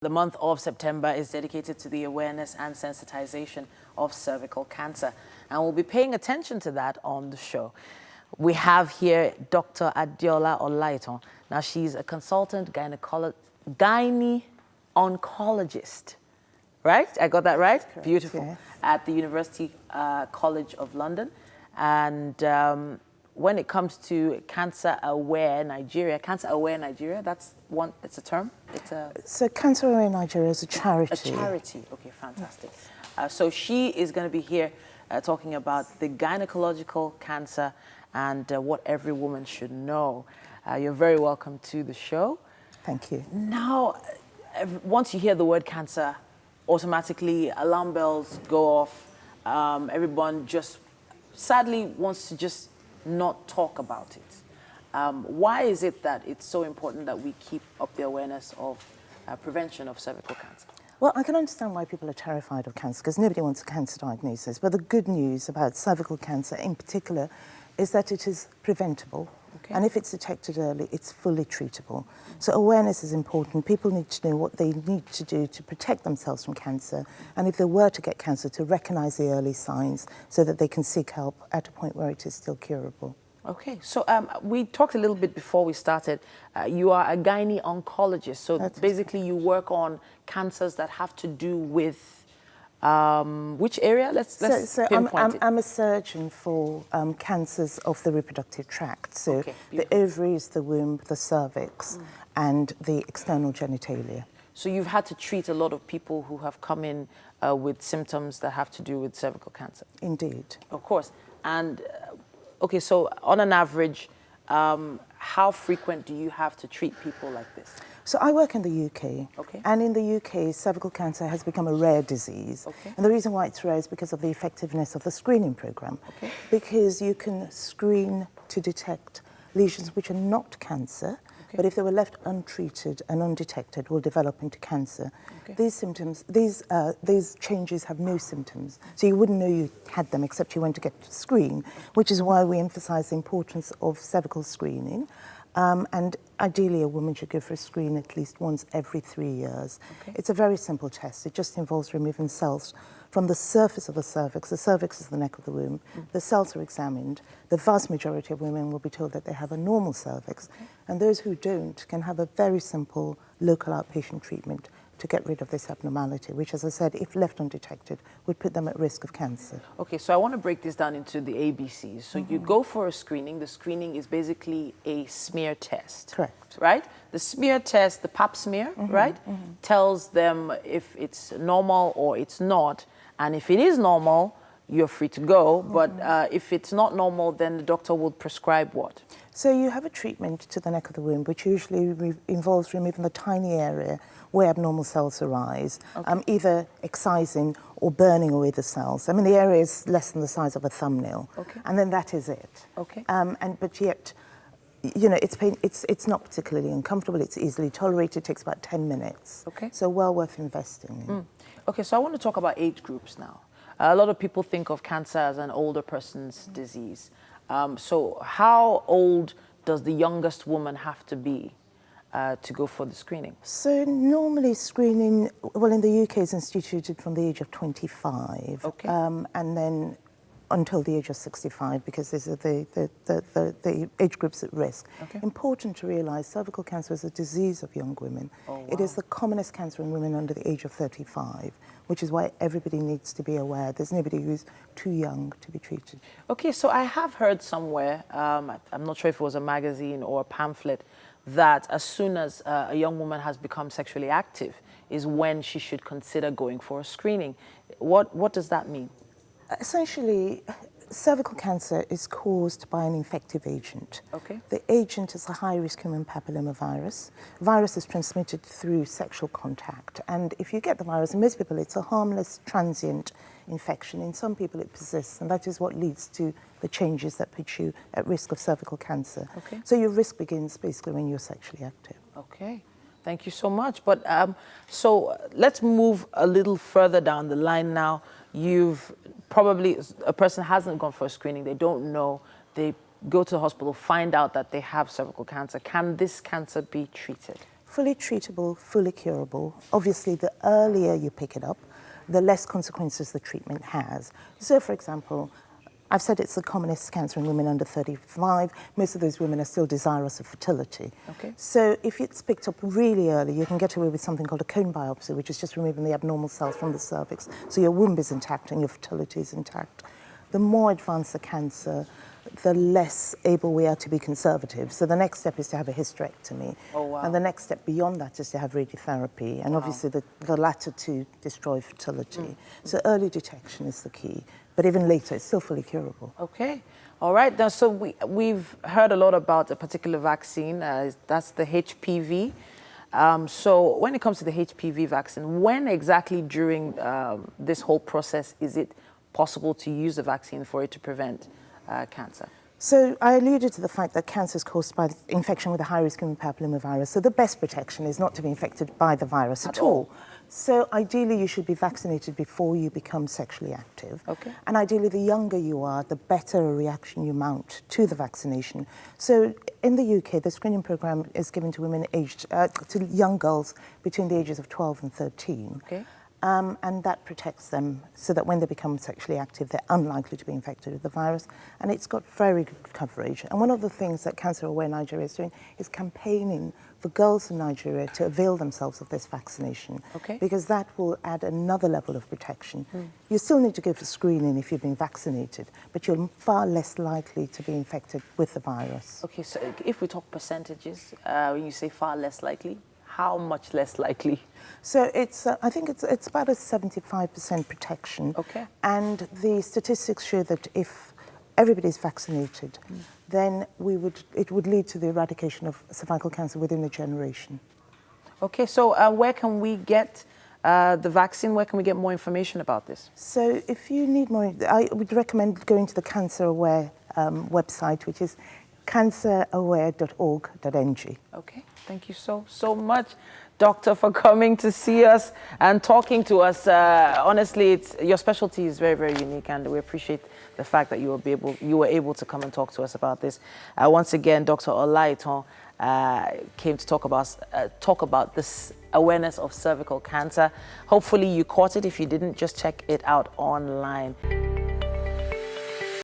The month of September is dedicated to the awareness and sensitization of cervical cancer, and we'll be paying attention to that on the show. We have here Dr. Adeola Olaitan. Now, she's a consultant gynaecologist, right? I got that right? Correct, Beautiful. yes. At the University College of London. And when it comes to Cancer Aware Nigeria, that's one, it's a term? So Cancer Aware Nigeria is a charity. A charity, okay, fantastic. So she is going to be here talking about the gynecological cancer and what every woman should know. You're very welcome to the show. Thank you. Now, once you hear the word cancer, automatically alarm bells go off. Everyone just sadly wants to just not talk about it. Why is it that it's so important that we keep up the awareness of prevention of cervical cancer? Well, I can understand why people are terrified of cancer because nobody wants a cancer diagnosis. But the good news about cervical cancer in particular is that it is preventable. Okay. And if it's detected early, it's fully treatable. So awareness is important. People need to know what they need to do to protect themselves from cancer. And if they were to get cancer, to recognize the early signs so that they can seek help at a point where it is still curable. Okay, so we talked a little bit before we started. You are a gynaecologist, so basically you work on cancers that have to do with which area? Let's pinpoint it. I'm a surgeon for cancers of the reproductive tract. So okay, the ovaries, the womb, the cervix, and the external genitalia. So you've had to treat a lot of people who have come in with symptoms that have to do with cervical cancer. Indeed. Of course. And okay, so on an average, how frequent do you have to treat people like this? So I work in the UK, okay. And in the UK, cervical cancer has become a rare disease. Okay. And the reason why it's rare is because of the effectiveness of the screening program. Okay. Because you can screen to detect lesions which are not cancer, okay. But if they were left untreated and undetected, will develop into cancer. Okay. These symptoms, these changes have no symptoms, so you wouldn't know you had them except you went to get screened, which is why we emphasise the importance of cervical screening. And ideally, a woman should go for a screen at least once every 3 years. Okay. It's a very simple test. It just involves removing cells from the surface of the cervix. The cervix is the neck of the womb. The cells are examined. The vast majority of women will be told that they have a normal cervix. Okay. And those who don't can have a very simple local outpatient treatment to get rid of this abnormality, which, as I said, if left undetected, would put them at risk of cancer. Okay, so I want to break this down into the ABCs. So you go for a screening. The screening is basically a smear test. Correct. Right? The smear test, the pap smear, right, tells them if it's normal or it's not. And if it is normal, you're free to go. But if it's not normal, then the doctor will prescribe what? So you have a treatment to the neck of the womb, which usually involves removing the tiny area where abnormal cells arise, okay. Either excising or burning away the cells. I mean, the area is less than the size of a thumbnail, okay. And then that is it. Okay. But yet, you know, it's not particularly uncomfortable. It's easily tolerated. It takes about 10 minutes. Okay. So well worth investing in. Okay, so I want to talk about age groups now. A lot of people think of cancer as an older person's disease. So how old does the youngest woman have to be to go for the screening? So normally screening, well, in the UK is instituted from the age of 25. Okay. And then until the age of 65, because these are the age groups at risk. Okay. Important to realise cervical cancer is a disease of young women. Oh, wow. It is the commonest cancer in women under the age of 35, which is why everybody needs to be aware. There's nobody who's too young to be treated. Okay, so I have heard somewhere, I'm not sure if it was a magazine or a pamphlet, that as soon as a young woman has become sexually active is when she should consider going for a screening. What does that mean? Essentially, cervical cancer is caused by an infective agent. Okay. The agent is a high-risk human papillomavirus. The virus is transmitted through sexual contact. And if you get the virus, in most people, it's a harmless, transient infection. In some people, it persists, and that is what leads to the changes that put you at risk of cervical cancer. Okay. So your risk begins basically when you're sexually active. Okay. Thank you so much. But so let's move a little further down the line now. You've probably, a person hasn't gone for a screening, they don't know, they go to the hospital, find out that they have cervical cancer. Can this cancer be treated? Fully treatable, fully curable. Obviously, the earlier you pick it up, the less consequences the treatment has. So, for example, I've said it's the commonest cancer in women under 35. Most of those women are still desirous of fertility. Okay. So if it's picked up really early, you can get away with something called a cone biopsy, which is just removing the abnormal cells from the cervix. So your womb is intact and your fertility is intact. The more advanced the cancer, the less able we are to be conservative. So the next step is to have a hysterectomy. Oh, wow. And the next step beyond that is to have radiotherapy. And obviously the latter two destroy fertility. So early detection is the key. But even later, it's still fully curable. Okay. All right. Now, so we've heard a lot about a particular vaccine. That's the HPV. So when it comes to the HPV vaccine, when exactly during this whole process is it possible to use the vaccine for it to prevent cancer? So I alluded to the fact that cancer is caused by infection with a high-risk human papillomavirus. So the best protection is not to be infected by the virus at all. So ideally, you should be vaccinated before you become sexually active. Okay. And ideally, the younger you are, the better a reaction you mount to the vaccination. So in the UK, the screening program is given to women aged, to young girls between the ages of 12 and 13. Okay. And that protects them so that when they become sexually active, they're unlikely to be infected with the virus. And it's got very good coverage. And one of the things that Cancer Aware Nigeria is doing is campaigning for girls in Nigeria to avail themselves of this vaccination. Okay. Because that will add another level of protection. You still need to go for screening if you've been vaccinated, but you're far less likely to be infected with the virus. Okay, so if we talk percentages, when you say far less likely, how much less likely? So it's, I think it's about a 75% protection. Okay. And the statistics show that if everybody's vaccinated, then it would lead to the eradication of cervical cancer within a generation. Okay, so where can we get the vaccine? Where can we get more information about this? So if you need more, I would recommend going to the Cancer Aware website, which is canceraware.org.ng. Okay, thank you so much, Doctor, for coming to see us and talking to us. Honestly, your specialty is very, very unique, and we appreciate the fact that you were able to come and talk to us about this. Once again, Dr. Olaitan came to talk about this awareness of cervical cancer. Hopefully you caught it. If you didn't, just check it out online.